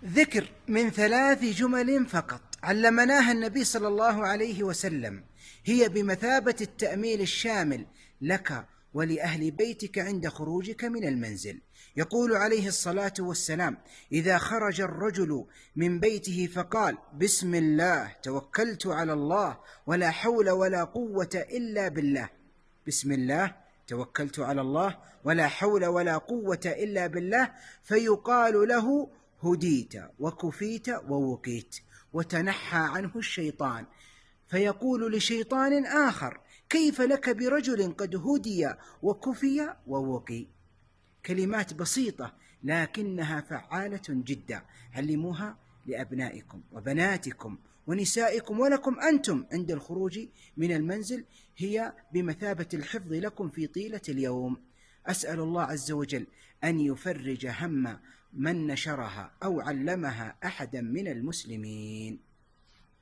ذكر من 3 جمل فقط علمناها النبي صلى الله عليه وسلم، هي بمثابة التأمين الشامل لك ولأهل بيتك عند خروجك من المنزل. يقول عليه الصلاة والسلام: إذا خرج الرجل من بيته فقال: بسم الله توكلت على الله ولا حول ولا قوة إلا بالله، بسم الله توكلت على الله ولا حول ولا قوة إلا بالله، فيقال له: هديت وكفيت ووقيت وتنحى عنه الشيطان. فيقول لشيطان آخر: كيف لك برجل قد هدي وكفي ووقي؟ كلمات بسيطة لكنها فعالة جدا. علموها لأبنائكم وبناتكم ونسائكم ولكم أنتم عند الخروج من المنزل، هي بمثابة الحفظ لكم في طيلة اليوم. أسأل الله عز وجل أن يفرج هم من نشرها أو علمها أحدا من المسلمين.